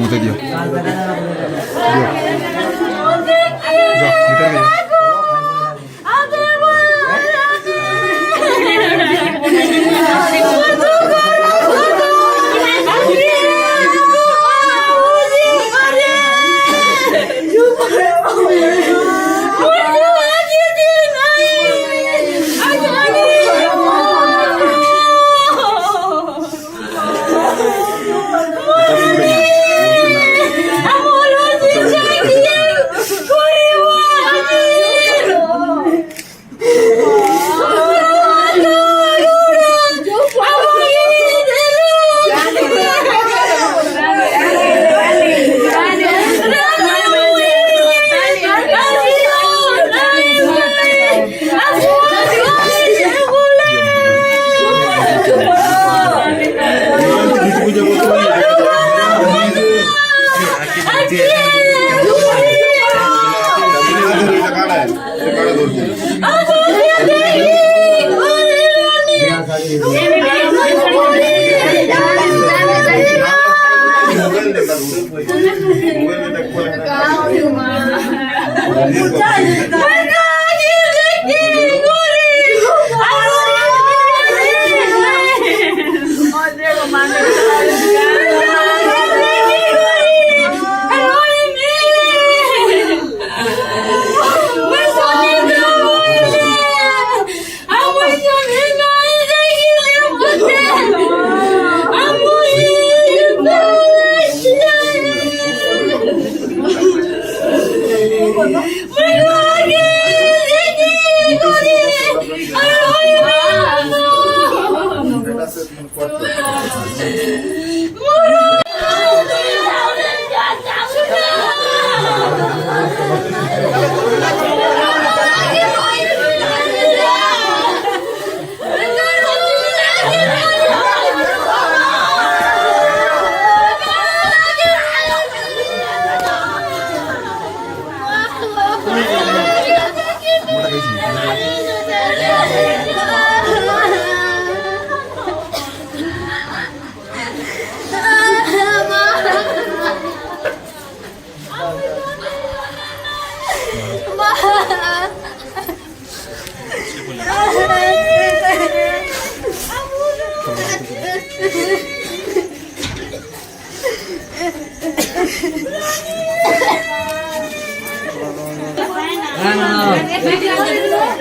মতে দিও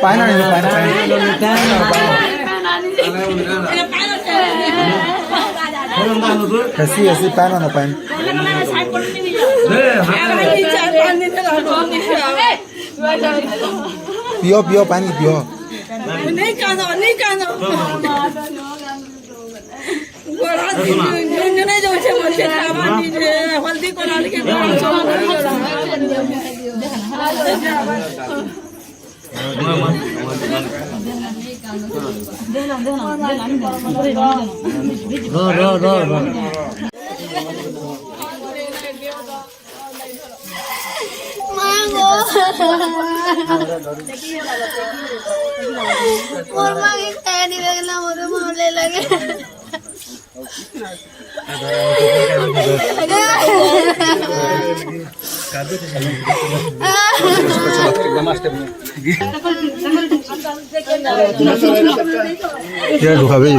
Paano nito? Kasi paano na paano? पियो पियो पानी पियो नहीं कानो बड़ा नहीं जो से मुझे खावानी जे हल्दी को डाल के क्या ढुकावे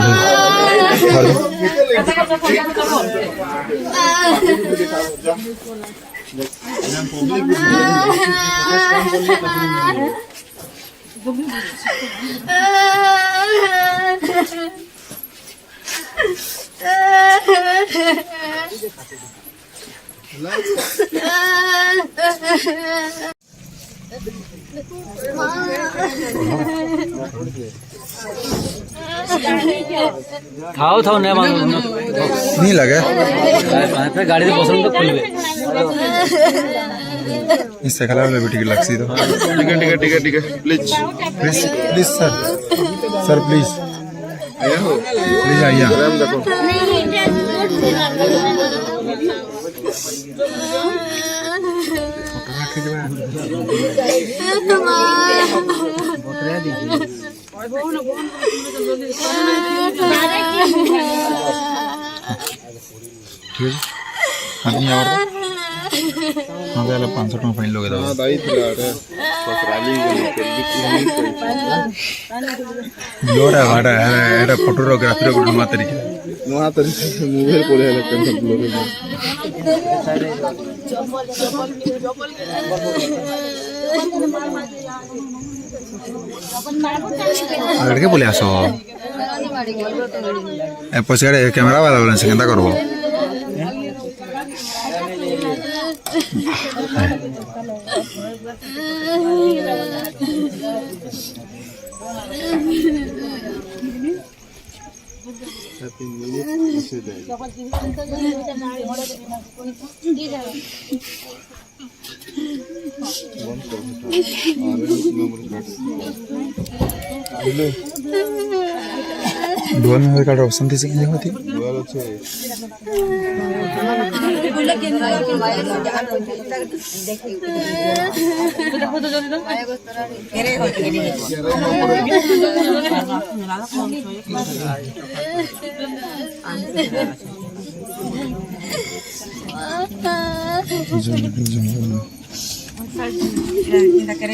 खाओ थाओ नहीं मांगो नहीं लगे फिर गाड़ी से बसों तो खुल गए इससे खिला ले बेटी की लक्सी तो ठीक है please please please sir sir please आया हो प्लीज आइए राम देखो ठीक है आदमी और हाँ पहले 500 टका फाइन लोगे हाँ दाई थिला रे ससुराली लोरा भाड़ा है एटा फोटोग्राफी रो नुआ तरीके नुआ तरीके मोबाइल कोले हले कंठ ब्लोरे लड़के बोले आसो ए पछाड़े कैमरा वाला बोले से केंता करबो डुअल में कार्ड ऑप्शन थी सिंह होती डुअल আছে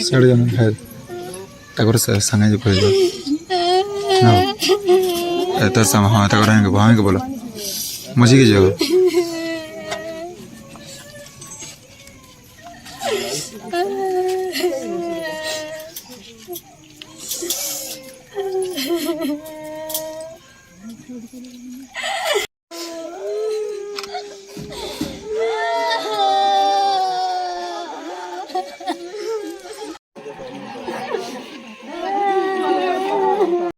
साढ़े जन है तकर संगे जो कह ना तो सम हाँ तकर रहेंगे भाई के बोलो मुझे की जगह